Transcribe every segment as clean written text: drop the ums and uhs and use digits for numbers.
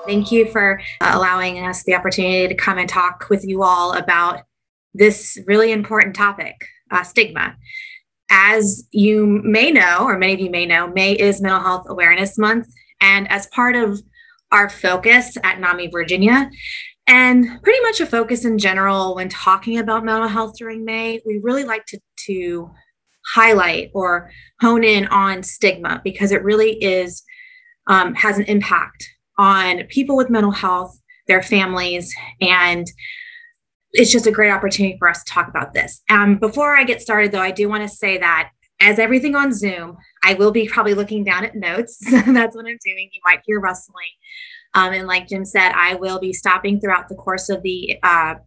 Thank you for allowing us the opportunity to come and talk with you all about this really important topic, stigma. As you may know, or many of you may know, May is Mental Health Awareness Month. And as part of our focus at NAMI Virginia, and pretty much a focus in general when talking about mental health during May, we really like to highlight or hone in on stigma because it really is has an impact on people with mental health, their families, and it's just a great opportunity for us to talk about this. Before I get started, though, I do want to say that as everything on Zoom, I will be probably looking down at notes. That's what I'm doing. You might hear rustling. And like Jim said, I will be stopping throughout the course of the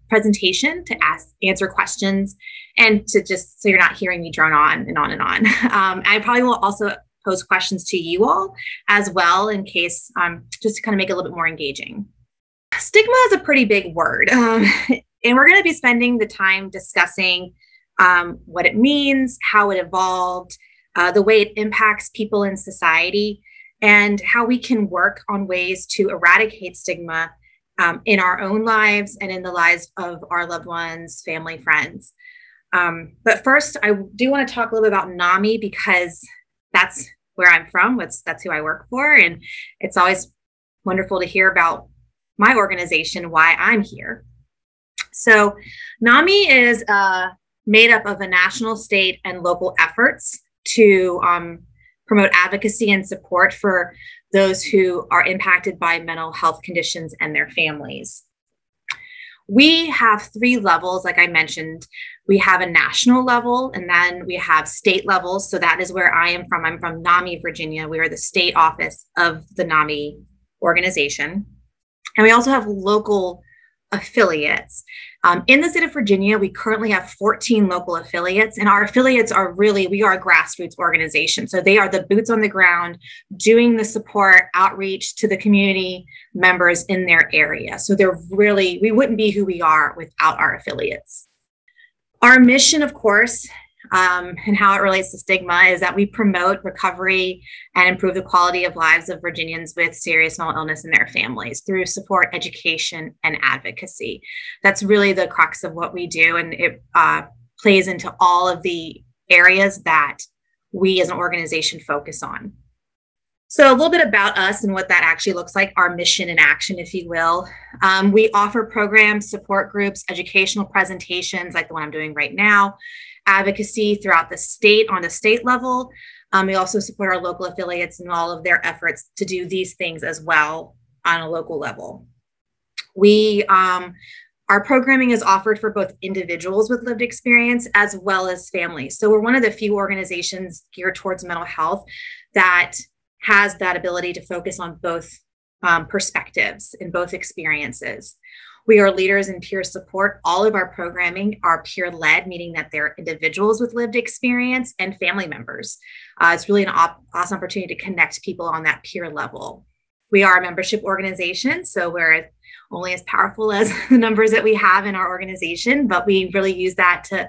presentation to answer questions and to just so you're not hearing me drone on and on and on. I probably will also pose questions to you all as well in case, just to kind of make it a little bit more engaging. Stigma is a pretty big word. And we're going to be spending the time discussing what it means, how it evolved, the way it impacts people in society, and how we can work on ways to eradicate stigma in our own lives and in the lives of our loved ones, family, friends. But first, I do want to talk a little bit about NAMI because that's where I'm from. That's who I work for. And it's always wonderful to hear about my organization, why I'm here. So NAMI is made up of a national, state, and local efforts to promote advocacy and support for those who are impacted by mental health conditions and their families. We have three levels, like I mentioned. We have a national level, and then we have state levels. So that is where I am from. I'm from NAMI, Virginia. We are the state office of the NAMI organization. And we also have local affiliates. In the state of Virginia, we currently have 14 local affiliates, and our affiliates are we are a grassroots organization. So they are the boots on the ground doing the support outreach to the community members in their area. So we wouldn't be who we are without our affiliates. Our mission, of course, and how it relates to stigma is that we promote recovery and improve the quality of lives of Virginians with serious mental illness and their families through support, education, and advocacy. That's really the crux of what we do, and it plays into all of the areas that we as an organization focus on. So a little bit about us and what that actually looks like, our mission in action, if you will. We offer programs, support groups, educational presentations like the one I'm doing right now, advocacy throughout the state on the state level. We also support our local affiliates in all of their efforts to do these things as well on a local level. Our programming is offered for both individuals with lived experience as well as families. So we're one of the few organizations geared towards mental health that has that ability to focus on both perspectives and both experiences. We are leaders in peer support. All of our programming are peer-led, meaning that they're individuals with lived experience and family members. It's really an awesome opportunity to connect people on that peer level. We are a membership organization, so we're only as powerful as the numbers that we have in our organization, but we really use that to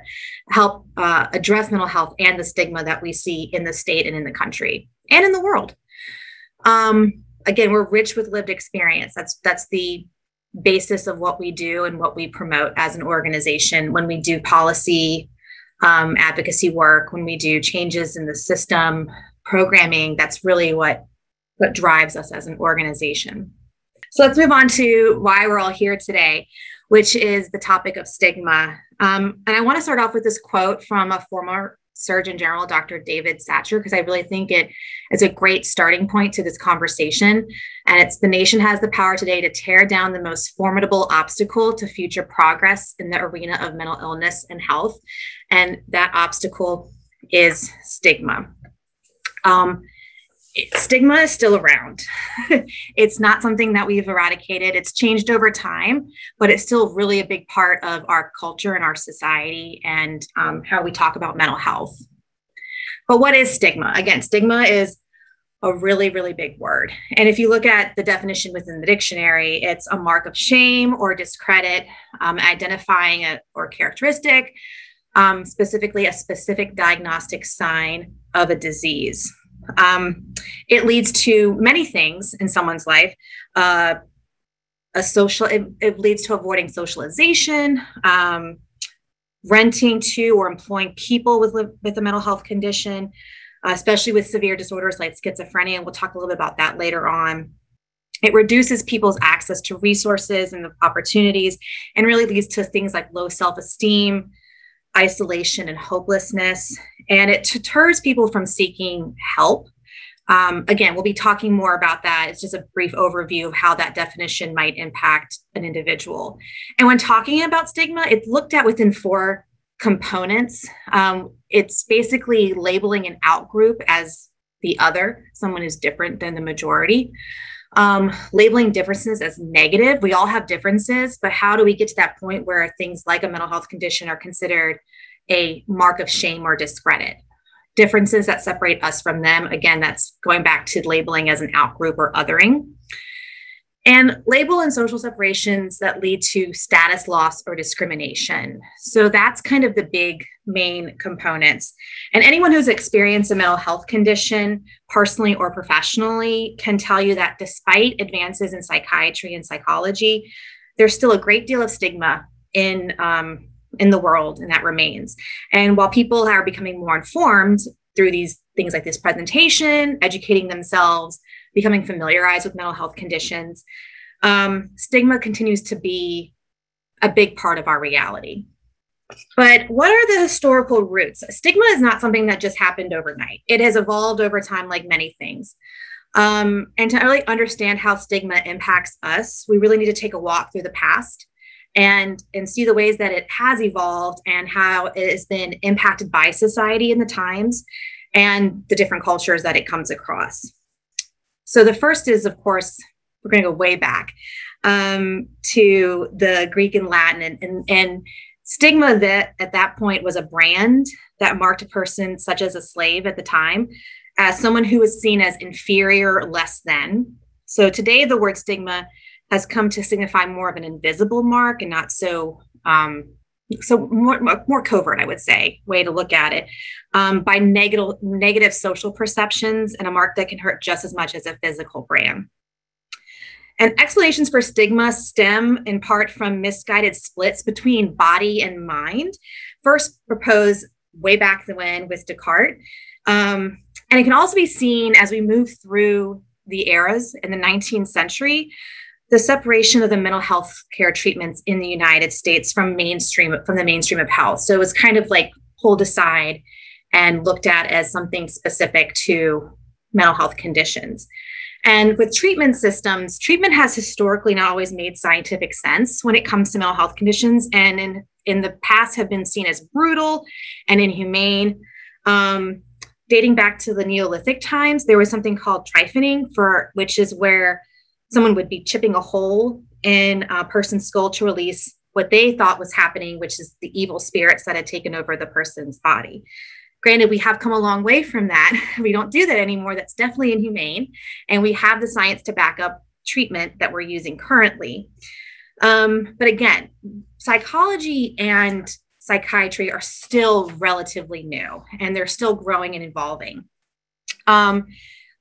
help address mental health and the stigma that we see in the state and in the country and in the world. Again, we're rich with lived experience. That's the basis of what we do and what we promote as an organization when we do policy advocacy work, when we do changes in the system programming. That's really what drives us as an organization. So let's move on to why we're all here today, which is the topic of stigma. And I want to start off with this quote from a former Surgeon General, Dr. David Satcher, because I really think it is a great starting point to this conversation. And it's the nation has the power today to tear down the most formidable obstacle to future progress in the arena of mental illness and health. And that obstacle is stigma. Stigma is still around. It's not something that we've eradicated. It's changed over time, but it's still really a big part of our culture and our society and how we talk about mental health. But what is stigma? Again, stigma is a really, really big word. And if you look at the definition within the dictionary, it's a mark of shame or discredit, identifying a or characteristic, specifically a specific diagnostic sign of a disease. It leads to many things in someone's life, it leads to avoiding socialization, renting to or employing people with a mental health condition, especially with severe disorders like schizophrenia. And we'll talk a little bit about that later on. It reduces people's access to resources and opportunities, and really leads to things like low self-esteem, isolation, and hopelessness. And it deters people from seeking help. Again, we'll be talking more about that. It's just a brief overview of how that definition might impact an individual. And when talking about stigma, it's looked at within 4 components. It's basically labeling an outgroup as the other, someone who's different than the majority. Labeling differences as negative. We all have differences, but how do we get to that point where things like a mental health condition are considered a mark of shame or discredit? Differences that separate us from them. Again, that's going back to labeling as an outgroup or othering. And label and social separations that lead to status loss or discrimination. So that's kind of the big main components. And anyone who's experienced a mental health condition, personally or professionally, can tell you that despite advances in psychiatry and psychology, there's still a great deal of stigma in the world, and that remains. And while people are becoming more informed through these things like this presentation, educating themselves, becoming familiarized with mental health conditions, stigma continues to be a big part of our reality. But what are the historical roots? Stigma is not something that just happened overnight. It has evolved over time like many things. And to really understand how stigma impacts us, we really need to take a walk through the past and see the ways that it has evolved and how it has been impacted by society in the times and the different cultures that it comes across. So the first is, of course, we're going to go way back to the Greek and Latin, and stigma that at that point was a brand that marked a person such as a slave at the time as someone who was seen as inferior or less than. So today the word stigma has come to signify more of an invisible mark and not so more covert, I would say, way to look at it, by negative social perceptions, and a mark that can hurt just as much as a physical brand. And explanations for stigma stem in part from misguided splits between body and mind, first proposed way back when with Descartes. And it can also be seen as we move through the eras in the 19th century, the separation of the mental health care treatments in the United States from the mainstream of health. So it was kind of like pulled aside and looked at as something specific to mental health conditions. And with treatment systems, treatment has historically not always made scientific sense when it comes to mental health conditions, and in the past have been seen as brutal and inhumane. Dating back to the Neolithic times, there was something called trifling, which is where someone would be chipping a hole in a person's skull to release what they thought was happening, which is the evil spirits that had taken over the person's body. Granted, we have come a long way from that. We don't do that anymore. That's definitely inhumane. And we have the science to back up treatment that we're using currently. But again, psychology and psychiatry are still relatively new, and they're still growing and evolving.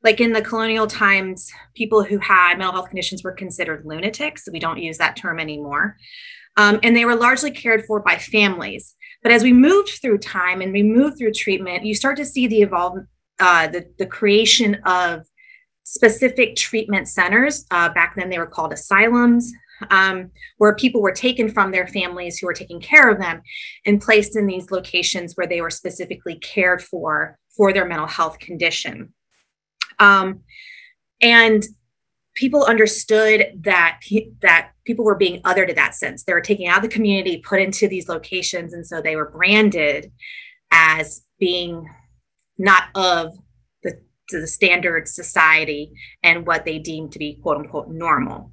Like in the colonial times, people who had mental health conditions were considered lunatics. We don't use that term anymore. And they were largely cared for by families. But as we moved through time and we moved through treatment, you start to see the creation of specific treatment centers. Back then they were called asylums, where people were taken from their families who were taking care of them and placed in these locations where they were specifically cared for their mental health condition. And people understood that people were being othered in that sense. They were taken out of the community, put into these locations, and so they were branded as being not of the standard society and what they deemed to be quote unquote normal.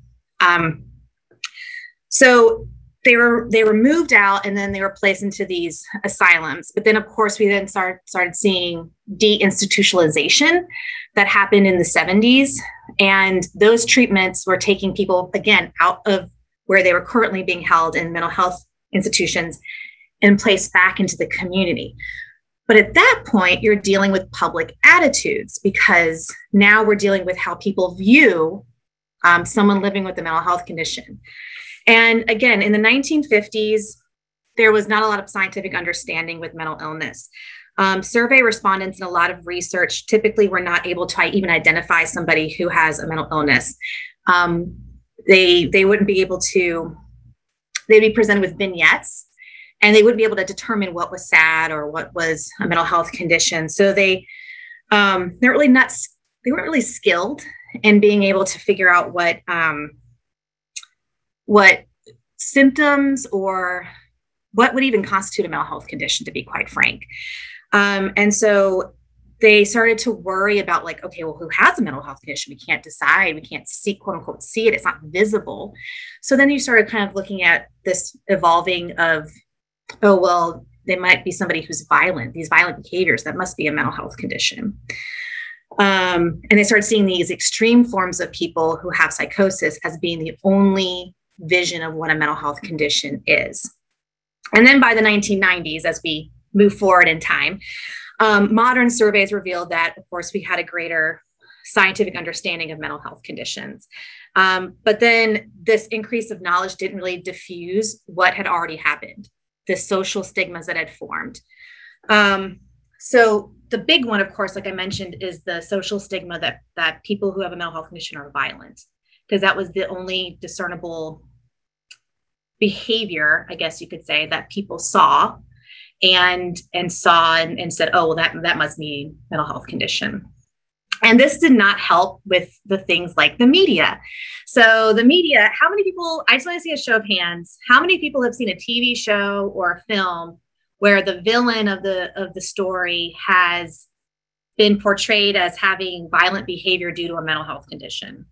So they were moved out, and then they were placed into these asylums. But then, of course, we then started seeing deinstitutionalization that happened in the 70s. And those treatments were taking people, again, out of where they were currently being held in mental health institutions and placed back into the community. But at that point, you're dealing with public attitudes, because now we're dealing with how people view someone living with a mental health condition. And again, in the 1950s, there was not a lot of scientific understanding with mental illness. Survey respondents and a lot of research typically were not able to even identify somebody who has a mental illness. They wouldn't be able to, they'd be presented with vignettes, and they wouldn't be able to determine what was sad or what was a mental health condition. So they weren't really skilled in being able to figure out what symptoms or what would even constitute a mental health condition, to be quite frank. And so they started to worry about, like, okay, well, who has a mental health condition? We can't decide. We can't see, quote unquote, see it. It's not visible. So then you started kind of looking at this evolving of, oh, well, they might be somebody who's violent, these violent behaviors, that must be a mental health condition. And they started seeing these extreme forms of people who have psychosis as being the only vision of what a mental health condition is. And then by the 1990s, as we move forward in time, modern surveys revealed that, of course, we had a greater scientific understanding of mental health conditions. But then this increase of knowledge didn't really diffuse what had already happened, the social stigmas that had formed. So the big one, of course, like I mentioned, is the social stigma that people who have a mental health condition are violent, because that was the only discernible behavior, I guess you could say, that people saw and said, oh, well, that must mean mental health condition. And this did not help with the things like the media. So the media, how many people, I just want to see a show of hands, how many people have seen a TV show or a film where the villain of the story has been portrayed as having violent behavior due to a mental health condition?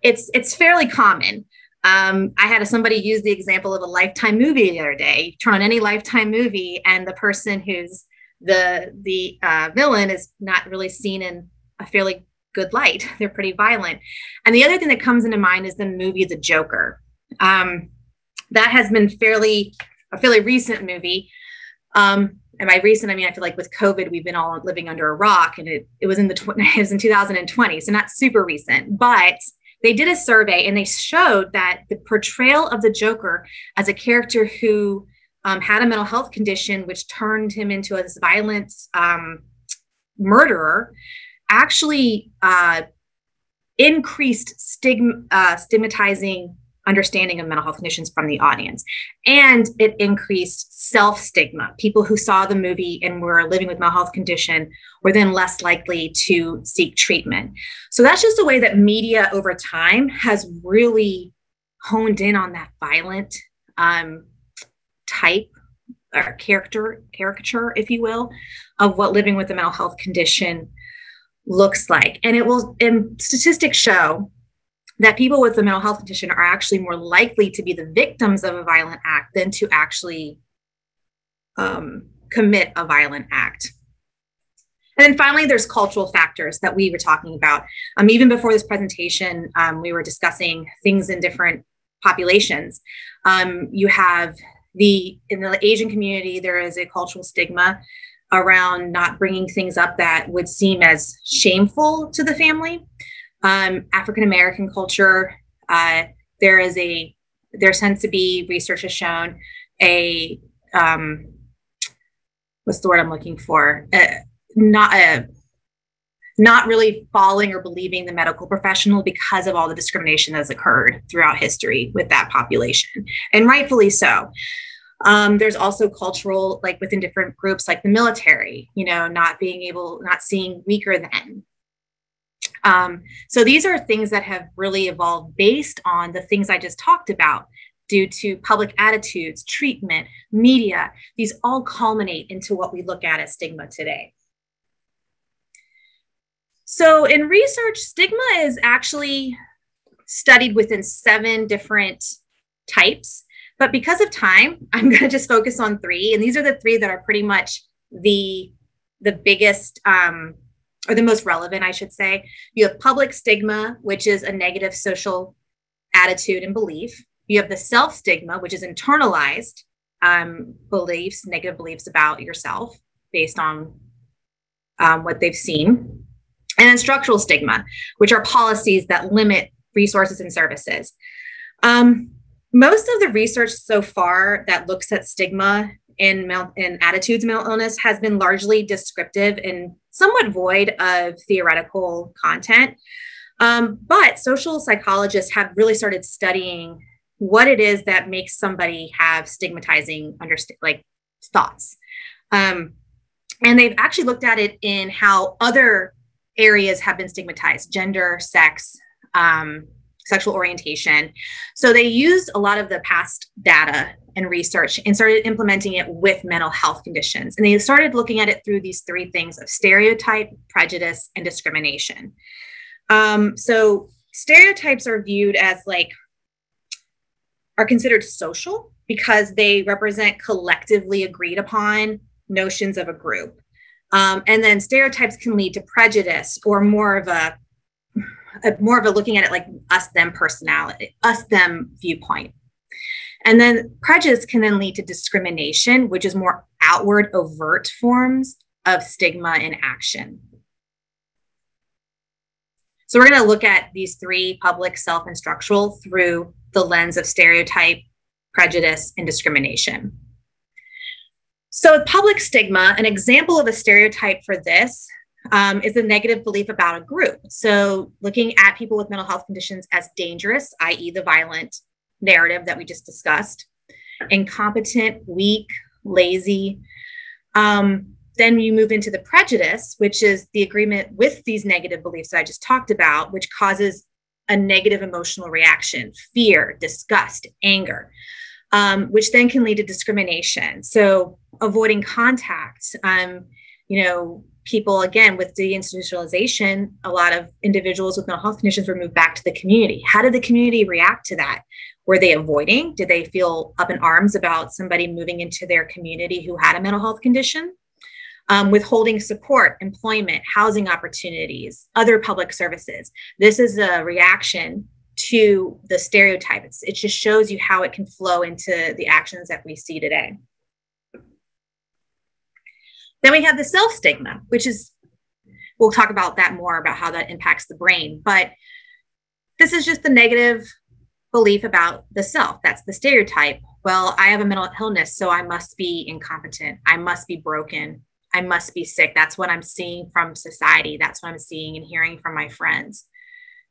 It's fairly common. I had somebody use the example of a Lifetime movie the other day. You turn on any Lifetime movie, and the person who's the villain is not really seen in a fairly good light. They're pretty violent. And the other thing that comes into mind is the movie The Joker. That has been a fairly recent movie. And by recent, I mean, I feel like with COVID, we've been all living under a rock, and it was in 2020, so not super recent. But they did a survey, and they showed that the portrayal of the Joker as a character who had a mental health condition, which turned him into this violent murderer, actually increased stigmatizing understanding of mental health conditions from the audience. And it increased self-stigma. People who saw the movie and were living with mental health condition were then less likely to seek treatment. So that's just a way that media over time has really honed in on that violent type or caricature, if you will, of what living with a mental health condition looks like. And statistics show that people with a mental health condition are actually more likely to be the victims of a violent act than to actually commit a violent act. And then finally, there's cultural factors that we were talking about. Even before this presentation, we were discussing things in different populations. You have in the Asian community, there is a cultural stigma around not bringing things up that would seem as shameful to the family. African-American culture, there tends to be, research has shown, what's the word I'm looking for? Not really following or believing the medical professional because of all the discrimination that has occurred throughout history with that population, and rightfully so. There's also cultural, like within different groups, like the military, not seeing weaker than. So these are things that have really evolved based on the things I just talked about, due to public attitudes, treatment, media. These all culminate into what we look at as stigma today. So in research, stigma is actually studied within 7 different types, but because of time, I'm going to just focus on 3. And these are the 3 that are pretty much the biggest, or the most relevant, I should say. You have public stigma, which is a negative social attitude and belief. You have the self-stigma, which is internalized beliefs, negative beliefs about yourself based on what they've seen. And then structural stigma, which are policies that limit resources and services. Most of the research so far that looks at stigma in attitudes of mental illness has been largely descriptive and somewhat void of theoretical content. But social psychologists have really started studying what it is that makes somebody have stigmatizing thoughts. And they've actually looked at it in how other areas have been stigmatized: gender, sex, sexual orientation. So they used a lot of the past data and research and started implementing it with mental health conditions. And they started looking at it through these three things of stereotype, prejudice, and discrimination. So stereotypes are viewed as are considered social because they represent collectively agreed upon notions of a group. And then stereotypes can lead to prejudice, or more of a looking at it like us, them personality, us, them viewpoint. And then prejudice can then lead to discrimination, which is more outward, overt forms of stigma in action. So we're going to look at these three: public, self, and structural, through the lens of stereotype, prejudice, and discrimination. So public stigma, an example of a stereotype for this is a negative belief about a group. So looking at people with mental health conditions as dangerous, i.e. the violent narrative that we just discussed, incompetent, weak, lazy. Then you move into the prejudice, which is the agreement with these negative beliefs that I just talked about, which causes a negative emotional reaction: fear, disgust, anger, which then can lead to discrimination. So avoiding contact, people, again, with deinstitutionalization, a lot of individuals with mental health conditions were moved back to the community. How did the community react to that? Were they avoiding? Did they feel up in arms about somebody moving into their community who had a mental health condition? Withholding support, employment, housing opportunities, other public services. This is a reaction to the stereotype. It just shows you how it can flow into the actions that we see today. Then we have the self-stigma, which is, we'll talk about that more, about how that impacts the brain. But this is just the negative belief about the self. That's the stereotype. Well, I have a mental illness, so I must be incompetent. I must be broken. I must be sick. That's what I'm seeing from society. That's what I'm seeing and hearing from my friends.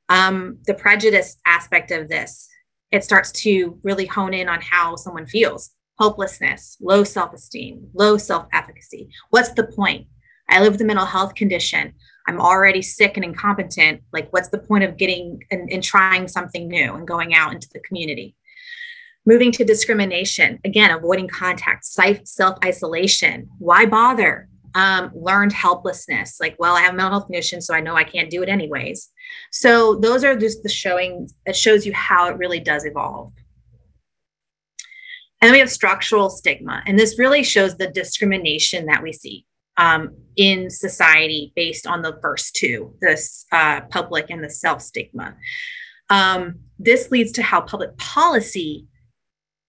The prejudice aspect of this, it starts to really hone in on how someone feels: hopelessness, low self-esteem, low self-efficacy. What's the point? I live with a mental health condition. I'm already sick and incompetent. What's the point of getting and trying something new and going out into the community? Moving to discrimination, again, avoiding contact, self-isolation. Why bother? Learned helplessness, well, I have a mental health condition, so I know I can't do it anyways. So those are just the showing that shows you how it really does evolve. And then we have structural stigma, and this really shows the discrimination that we see in society based on the first two, this public and the self-stigma. This leads to how public policy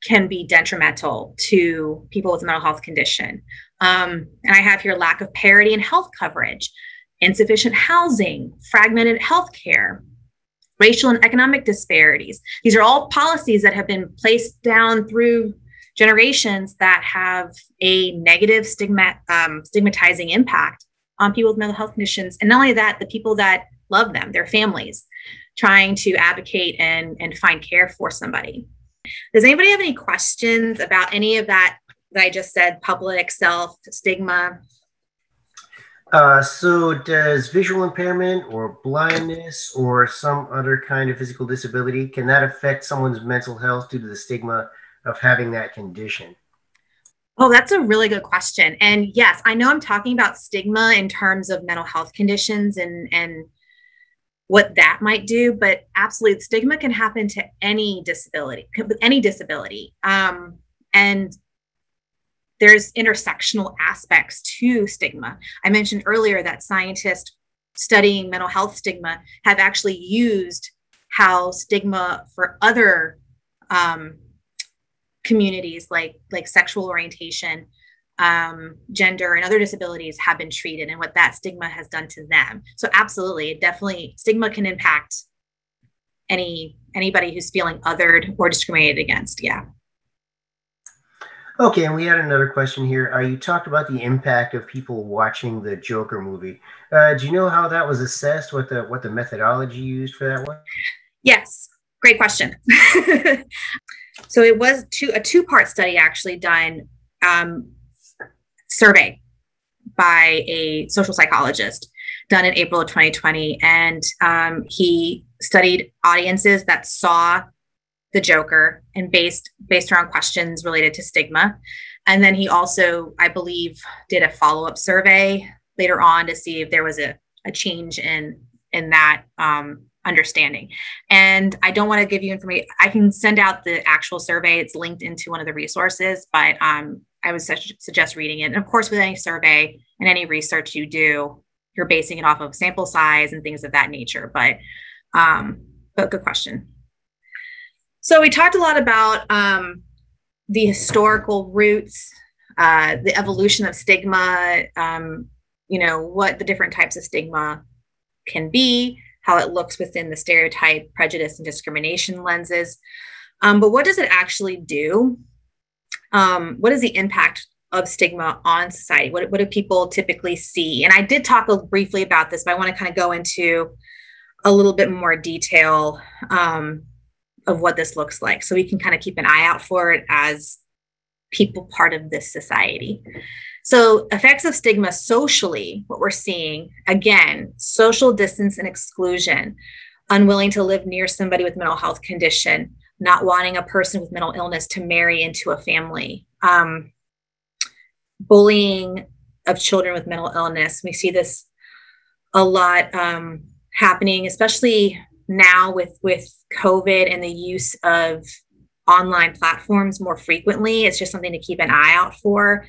can be detrimental to people with a mental health condition. And I have here lack of parity in health coverage, insufficient housing, fragmented healthcare, racial and economic disparities. These are all policies that have been placed down through generations that have a negative stigmatizing impact on people with mental health conditions. And not only that, the people that love them, their families, trying to advocate and find care for somebody. Does anybody have any questions about any of that I just said? Public, self, stigma? So does visual impairment or blindness or some other kind of physical disability, can that affect someone's mental health due to the stigma of having that condition? Oh, that's a really good question. And yes, I know I'm talking about stigma in terms of mental health conditions and what that might do, but absolutely, stigma can happen to any disability, and there's intersectional aspects to stigma. I mentioned earlier that scientists studying mental health stigma have actually used how stigma for other communities like sexual orientation, gender, and other disabilities have been treated, and what that stigma has done to them. So absolutely, definitely, stigma can impact anybody who's feeling othered or discriminated against. Yeah. Okay, and we had another question here. You talked about the impact of people watching the Joker movie. Do you know how that was assessed? What the methodology used for that one? Yes, great question. So it was a two-part study actually done, survey by a social psychologist done in April of 2020, and he studied audiences that saw the Joker and based around questions related to stigma. And then he also, I believe, did a follow-up survey later on to see if there was a change in that understanding. And I don't want to give you information. I can send out the actual survey. It's linked into one of the resources, but I would suggest reading it. And of course, with any survey and any research you do, you're basing it off of sample size and things of that nature. But good question. So we talked a lot about the historical roots, the evolution of stigma, what the different types of stigma can be, how it looks within the stereotype, prejudice, and discrimination lenses. But what does it actually do? What is the impact of stigma on society? What do people typically see? And I did talk briefly about this, but I want to kind of go into a little bit more detail of what this looks like, so we can kind of keep an eye out for it as people part of this society. So effects of stigma socially, what we're seeing, again, social distance and exclusion, unwilling to live near somebody with mental health condition, not wanting a person with mental illness to marry into a family, bullying of children with mental illness. We see this a lot happening, especially now with COVID and the use of online platforms more frequently. It's just something to keep an eye out for.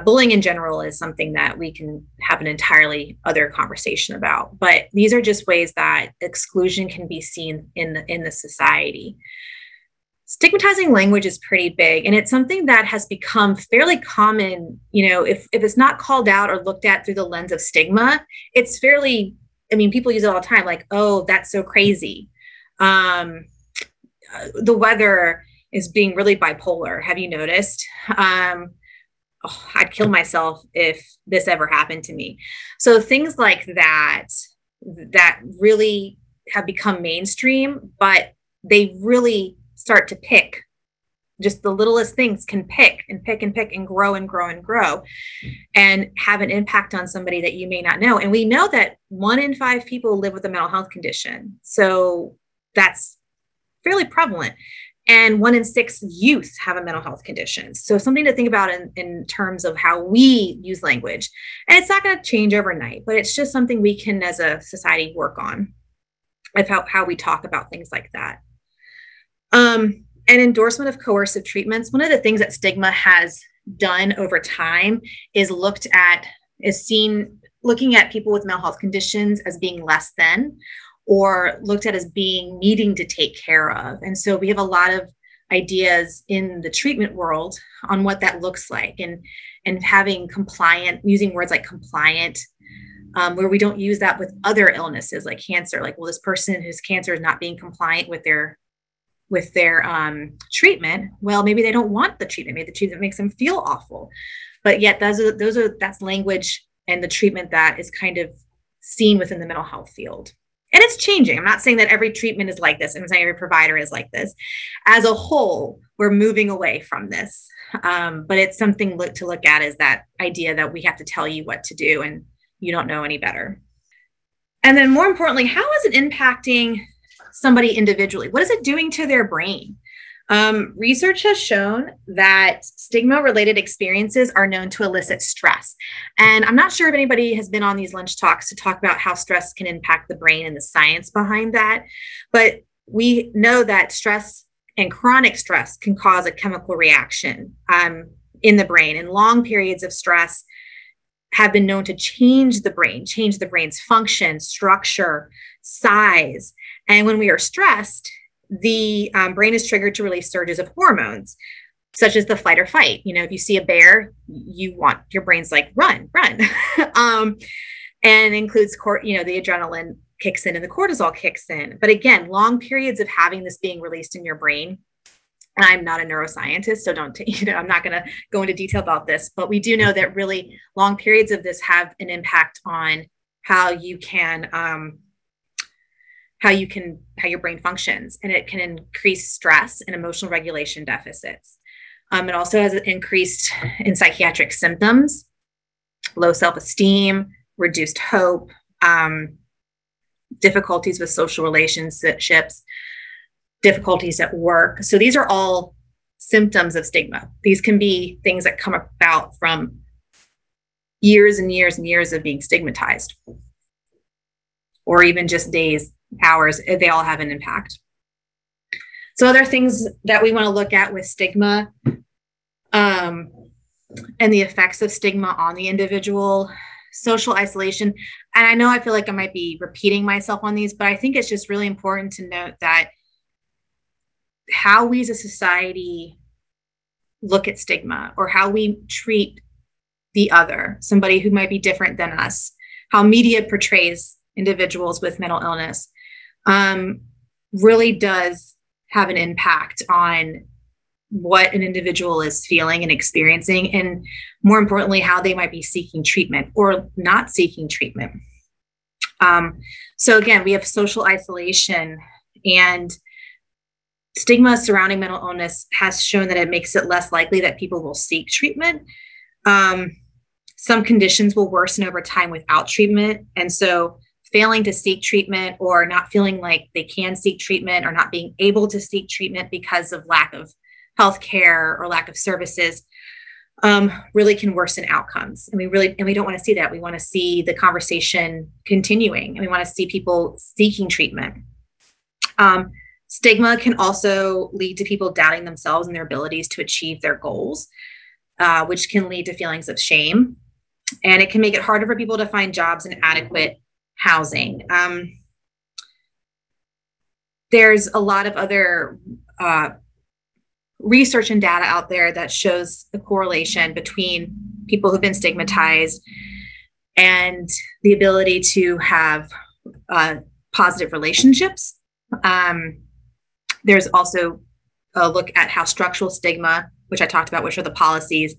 Bullying in general is something that we can have an entirely other conversation about, but these are just ways that exclusion can be seen in the society. Stigmatizing language is pretty big, and it's something that has become fairly common. If it's not called out or looked at through the lens of stigma, it's fairly, people use it all the time, like, oh, that's so crazy. The weather is being really bipolar. Have you noticed? I'd kill myself if this ever happened to me. So things like that really have become mainstream, but they really start to pick. Just the littlest things can pick and pick and pick and grow and grow and grow and have an impact on somebody that you may not know. And we know that 1 in 5 people live with a mental health condition. So that's fairly prevalent. And 1 in 6 youth have a mental health condition. So something to think about in terms of how we use language. And it's not going to change overnight, but it's just something we can, as a society, work on, of how we talk about things like that. And endorsement of coercive treatments. One of the things that stigma has done over time is looking at people with mental health conditions as being less than, or looked at as being needing to take care of. And so we have a lot of ideas in the treatment world on what that looks like, and having compliant, using words like compliant, where we don't use that with other illnesses like cancer. Like, well, this person whose cancer is not being compliant with their treatment. Well, maybe they don't want the treatment. Maybe the treatment makes them feel awful. But yet that's language and the treatment that is kind of seen within the mental health field. And it's changing. I'm not saying that every treatment is like this. I'm saying every provider is like this. As a whole, we're moving away from this. But it's something to look at, is that idea that we have to tell you what to do and you don't know any better. And then more importantly, how is it impacting somebody individually? What is it doing to their brain? Research has shown that stigma-related experiences are known to elicit stress. And I'm not sure if anybody has been on these lunch talks to talk about how stress can impact the brain and the science behind that. But we know that stress and chronic stress can cause a chemical reaction in the brain. And long periods of stress have been known to change the brain's function, structure, size. And when we are stressed, the brain is triggered to release surges of hormones, such as the fight or fight. If you see a bear, your brain's like, run. And includes, the adrenaline kicks in and the cortisol kicks in. But again, long periods of having this being released in your brain, and I'm not a neuroscientist, so I'm not going to go into detail about this, but we do know that really long periods of this have an impact on how your brain functions, and it can increase stress and emotional regulation deficits. It also has increased in psychiatric symptoms, low self-esteem, reduced hope, difficulties with social relationships, difficulties at work. So these are all symptoms of stigma. These can be things that come about from years and years and years of being stigmatized, or even just days, hours. They all have an impact. So other things that we want to look at with stigma, and the effects of stigma on the individual, social isolation. And I know I feel like I might be repeating myself on these, but I think it's just really important to note that how we as a society look at stigma, or how we treat the other, somebody who might be different than us, how media portrays individuals with mental illness, really does have an impact on what an individual is feeling and experiencing, and more importantly, how they might be seeking treatment or not seeking treatment. So again, we have social isolation, and stigma surrounding mental illness has shown that it makes it less likely that people will seek treatment. Some conditions will worsen over time without treatment. And so failing to seek treatment, or not feeling like they can seek treatment, or not being able to seek treatment because of lack of healthcare or lack of services, really can worsen outcomes. And we don't want to see that. We want to see the conversation continuing, and we want to see people seeking treatment. Stigma can also lead to people doubting themselves and their abilities to achieve their goals, which can lead to feelings of shame. And it can make it harder for people to find jobs and adequate housing. There's a lot of other research and data out there that shows the correlation between people who've been stigmatized and the ability to have positive relationships. There's also a look at how structural stigma, which I talked about, which are the policies,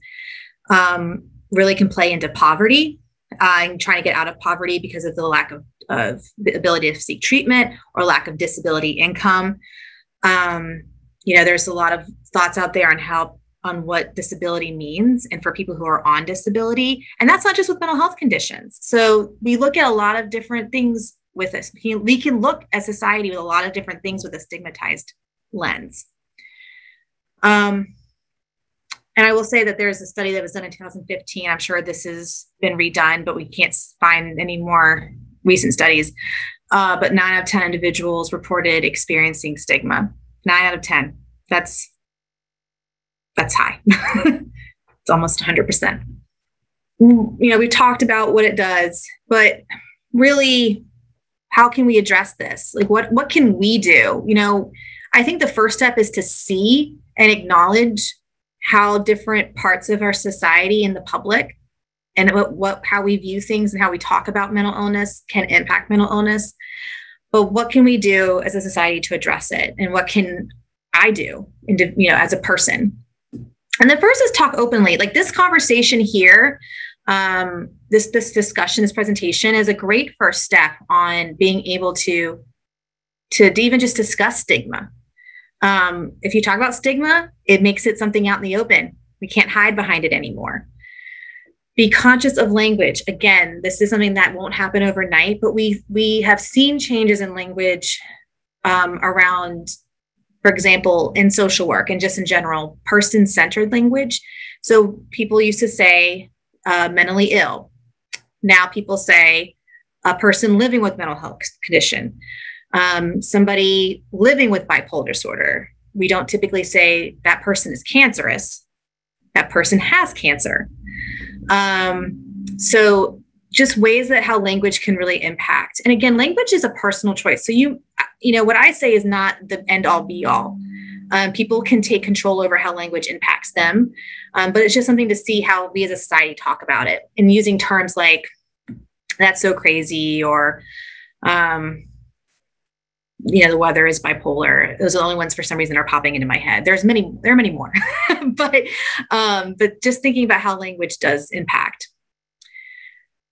really can play into poverty, and trying to get out of poverty because of the lack of the ability to seek treatment, or lack of disability income. There's a lot of thoughts out there on what disability means, and for people who are on disability. And that's not just with mental health conditions. So we look at a lot of different things with this. We can look at society with a lot of different things with a stigmatized lens. And I will say that there's a study that was done in 2015. I'm sure this has been redone, but we can't find any more recent studies. But 9 out of 10 individuals reported experiencing stigma. 9 out of 10. That's high. It's almost 100%. We talked about what it does, but really, how can we address this? Like, what can we do? I think the first step is to see and acknowledge how different parts of our society and the public, and how we view things and how we talk about mental illness can impact mental illness. But what can we do as a society to address it? And what can I do, as a person? And the first is talk openly. Like, this conversation here, this discussion, this presentation is a great first step on being able to even just discuss stigma. If you talk about stigma, it makes it something out in the open. We can't hide behind it anymore. Be conscious of language. Again, this is something that won't happen overnight, but we have seen changes in language around, for example, in social work and just in general, person-centered language. So people used to say mentally ill. Now people say a person living with mental health condition. Somebody living with bipolar disorder. We don't typically say that person is cancerous. That person has cancer. So just ways that how language can really impact. And again, language is a personal choice. So what I say is not the end all be all. People can take control over how language impacts them. But it's just something to see how we as a society talk about it, and using terms like, that's so crazy, or The weather is bipolar. Those are the only ones for some reason are popping into my head. There are many more, but just thinking about how language does impact.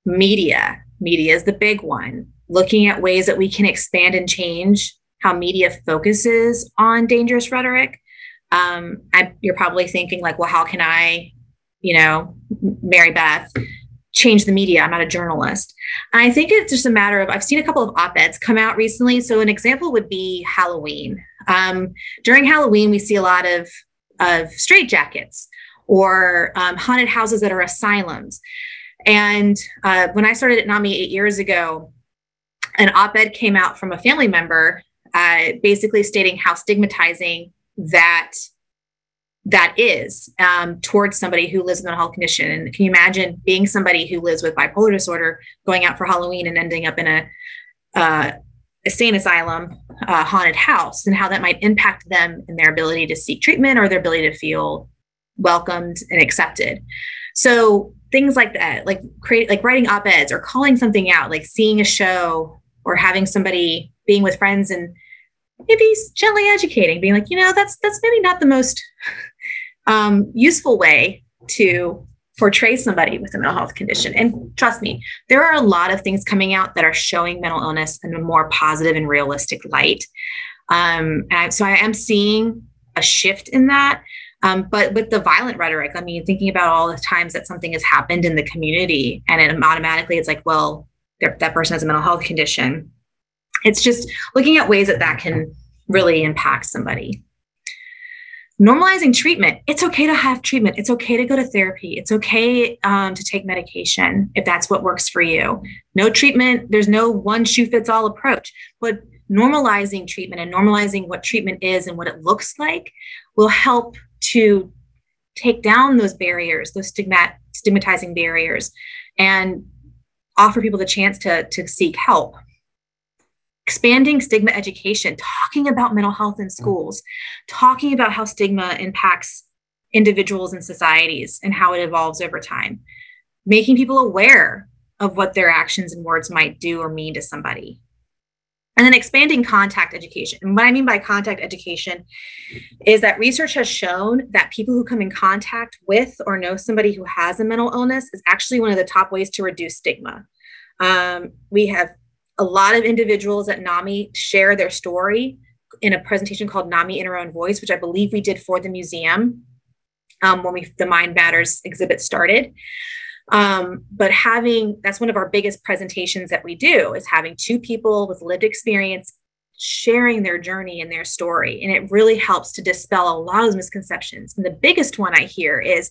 Media is the big one. Looking at ways that we can expand and change how media focuses on dangerous rhetoric. You're probably thinking like, well, how can I, Mary Beth, change the media? I'm not a journalist. And I think it's just a matter of, I've seen a couple of op-eds come out recently. So an example would be Halloween. During Halloween, we see a lot of straitjackets or haunted houses that are asylums. And when I started at NAMI 8 years ago, an op-ed came out from a family member basically stating how stigmatizing that is towards somebody who lives with a mental health condition. And can you imagine being somebody who lives with bipolar disorder, going out for Halloween and ending up in a insane asylum, haunted house, and how that might impact them in their ability to seek treatment or their ability to feel welcomed and accepted. So things like that, like writing op-eds or calling something out, like seeing a show or having somebody being with friends and maybe gently educating, being like, that's maybe not the most useful way to portray somebody with a mental health condition. And trust me, there are a lot of things coming out that are showing mental illness in a more positive and realistic light. So I am seeing a shift in that. But with the violent rhetoric, I mean, thinking about all the times that something has happened in the community and it automatically it's like, well, that person has a mental health condition. It's just looking at ways that can really impact somebody. Normalizing treatment. It's okay to have treatment. It's okay to go to therapy. It's okay to take medication if that's what works for you. No treatment. There's no one shoe fits all approach, but normalizing treatment and normalizing what treatment is and what it looks like will help to take down those barriers, those stigmatizing barriers, and offer people the chance to seek help. Expanding stigma education, talking about mental health in schools, talking about how stigma impacts individuals and societies and how it evolves over time, making people aware of what their actions and words might do or mean to somebody. And then expanding contact education. And what I mean by contact education is that research has shown that people who come in contact with or know somebody who has a mental illness is actually one of the top ways to reduce stigma. We have a lot of individuals at NAMI share their story in a presentation called NAMI in Our Own Voice, which I believe we did for the museum when the Mind Matters exhibit started. But that's one of our biggest presentations that we do, is having two people with lived experience sharing their journey and their story. And it really helps to dispel a lot of those misconceptions. And the biggest one I hear is,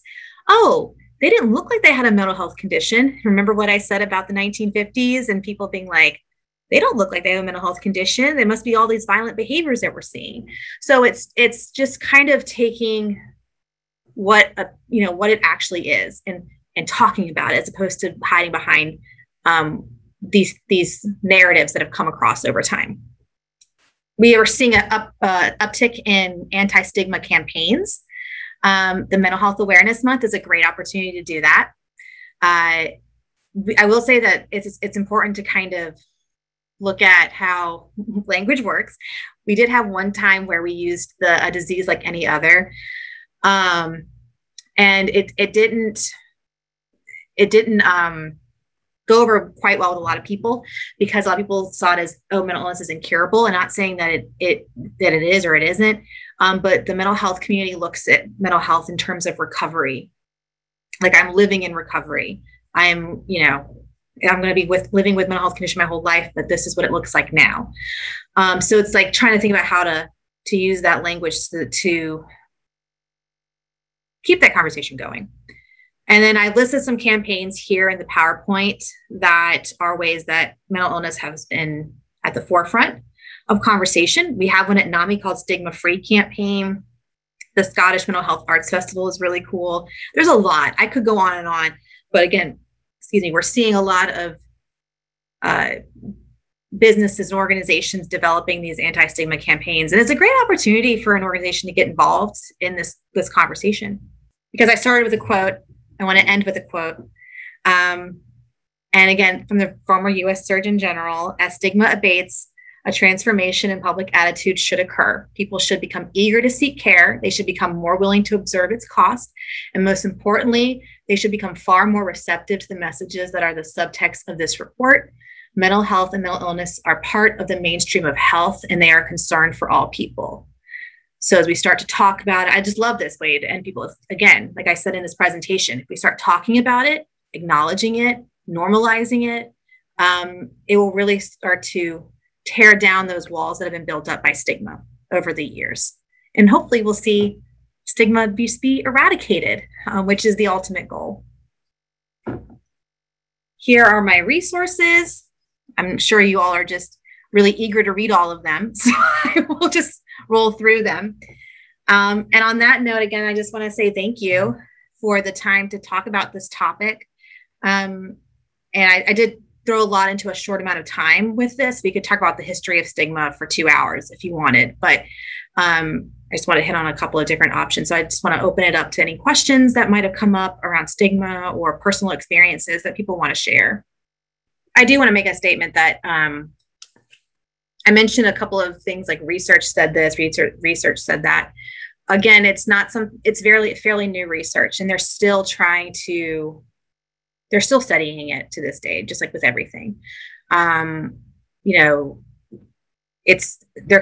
oh, they didn't look like they had a mental health condition. Remember what I said about the 1950s and people being like, they don't look like they have a mental health condition. There must be all these violent behaviors that we're seeing. So it's just kind of taking what it actually is and talking about it, as opposed to hiding behind these narratives that have come across over time. We are seeing an uptick in anti-stigma campaigns. The Mental Health Awareness Month is a great opportunity to do that. I will say that it's important to kind of look at how language works. We did have one time where we used a disease like any other, and it didn't go over quite well with a lot of people, because a lot of people saw it as, oh, mental illness is incurable, and not saying that it is or it isn't. But the mental health community looks at mental health in terms of recovery. Like, I'm living in recovery. I'm going to be living with mental health condition my whole life, but this is what it looks like now. So it's like trying to think about how to use that language to keep that conversation going. And then I listed some campaigns here in the PowerPoint that are ways that mental illness has been at the forefront of conversation. We have one at NAMI called Stigma Free Campaign. The Scottish Mental Health Arts Festival is really cool. There's a lot. I could go on and on, but again, we're seeing a lot of businesses and organizations developing these anti-stigma campaigns. And it's a great opportunity for an organization to get involved in this conversation. Because I started with a quote, I want to end with a quote. And again, from the former US Surgeon General, as stigma abates, a transformation in public attitudes should occur. People should become eager to seek care. They should become more willing to observe its cost. And most importantly, they should become far more receptive to the messages that are the subtext of this report. Mental health and mental illness are part of the mainstream of health, and they are concerned for all people. So as we start to talk about it, I just love this way to end people. Again, like I said in this presentation, if we start talking about it, acknowledging it, normalizing it, it will really start to tear down those walls that have been built up by stigma over the years. And hopefully we'll see stigma be eradicated, which is the ultimate goal. Here are my resources. I'm sure you all are just really eager to read all of them, so I will just roll through them. And on that note, again, I just want to say thank you for the time to talk about this topic. And I did throw a lot into a short amount of time with this. We could talk about the history of stigma for 2 hours if you wanted, but I just want to hit on a couple of different options. So I just want to open it up to any questions that might have come up around stigma or personal experiences that people want to share. I do want to make a statement that I mentioned a couple of things like research said this, research said that. Again, it's fairly new research, and they're still studying it to this day, just like with everything. They're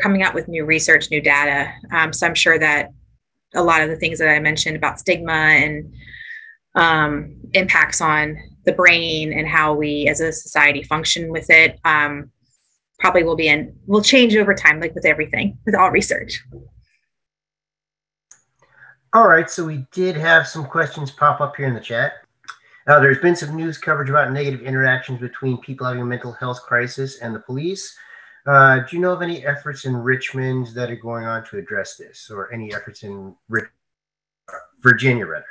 coming out with new research, new data. So I'm sure that a lot of the things that I mentioned about stigma and impacts on the brain and how we as a society function with it probably will change over time, like with everything, with all research. All right, so we did have some questions pop up here in the chat. There's been some news coverage about negative interactions between people having a mental health crisis and the police. Do you know of any efforts in Richmond that are going on to address this, or any efforts in Virginia, rather?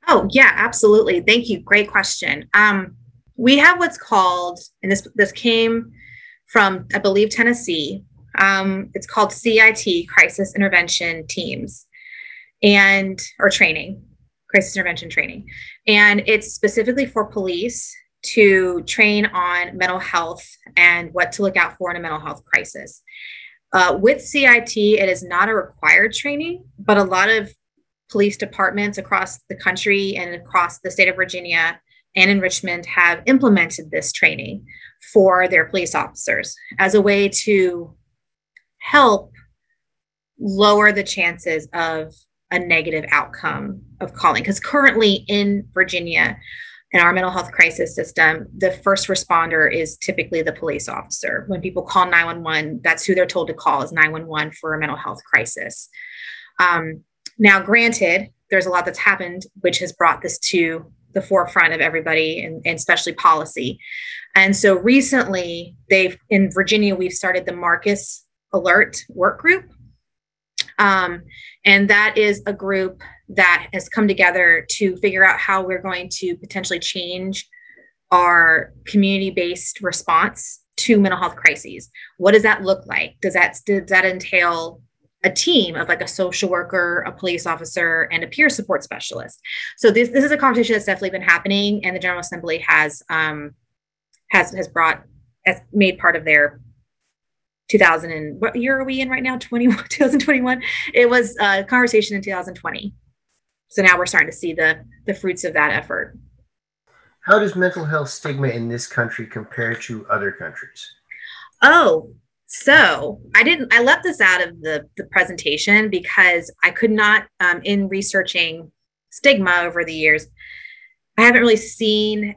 Oh, yeah, absolutely. Thank you. Great question. We have what's called, and this came from, I believe, Tennessee. It's called CIT, Crisis Intervention Teams, or training. Crisis intervention training. And it's specifically for police to train on mental health and what to look out for in a mental health crisis. With CIT, it is not a required training, but a lot of police departments across the country and across the state of Virginia and in Richmond have implemented this training for their police officers as a way to help lower the chances of a negative outcome of calling. Because currently in Virginia, in our mental health crisis system, the first responder is typically the police officer. When people call 911, that's who they're told to call, is 911 for a mental health crisis. Now, granted, there's a lot that's happened, which has brought this to the forefront of everybody, and especially policy. And so recently, in Virginia, we've started the Marcus Alert Work Group. And that is a group that has come together to figure out how we're going to potentially change our community-based response to mental health crises. What does that look like? Does that entail a team of like a social worker, a police officer, and a peer support specialist? So this is a conversation that's definitely been happening, and the General Assembly has made part of their 2000 and what year are we in right now? 2021. It was a conversation in 2020. So now we're starting to see the fruits of that effort. How does mental health stigma in this country compare to other countries? Oh, so I left this out of the presentation because I could not, in researching stigma over the years, I haven't really seen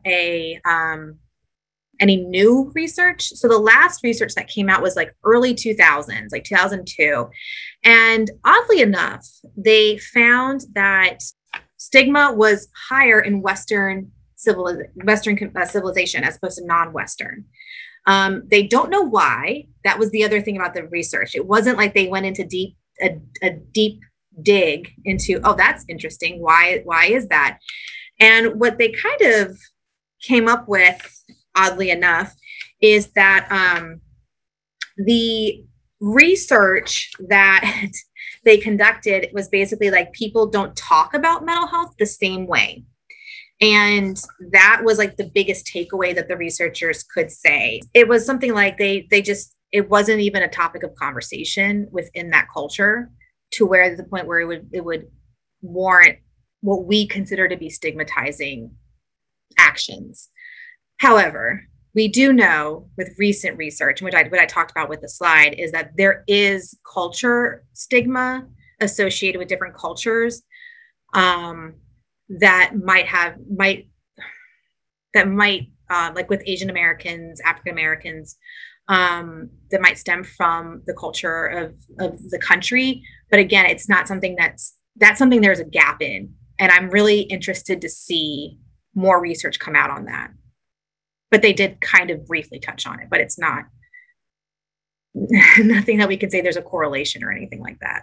any new research. So the last research that came out was like early 2000s, like 2002. And oddly enough, they found that stigma was higher in Western civilization as opposed to non-Western. They don't know why. That was the other thing about the research. It wasn't like they went into a deep dig into, oh, that's interesting. Why is that? And what they kind of came up with, oddly enough, is that the research that they conducted was basically like people don't talk about mental health the same way. And that was like the biggest takeaway that the researchers could say. It was something like it wasn't even a topic of conversation within that culture, to where the point where it would warrant what we consider to be stigmatizing actions. However, we do know with recent research, what I talked about with the slide, is that there is culture stigma associated with different cultures that might like with Asian Americans, African Americans, that might stem from the culture of the country. But again, it's not something that's something there's a gap in. And I'm really interested to see more research come out on that. But they did kind of briefly touch on it, but it's not nothing that we can say there's a correlation or anything like that.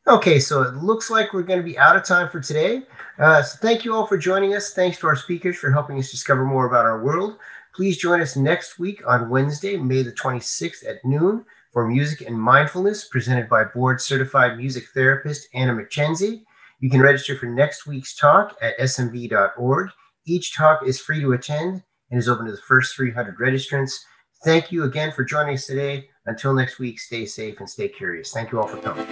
Okay, so it looks like we're going to be out of time for today. So thank you all for joining us. Thanks to our speakers for helping us discover more about our world. Please join us next week on Wednesday, May the 26th at noon for Music and Mindfulness, presented by board-certified music therapist Anna McKenzie. You can register for next week's talk at smv.org. Each talk is free to attend and is open to the first 300 registrants. Thank you again for joining us today. Until next week, stay safe and stay curious. Thank you all for coming.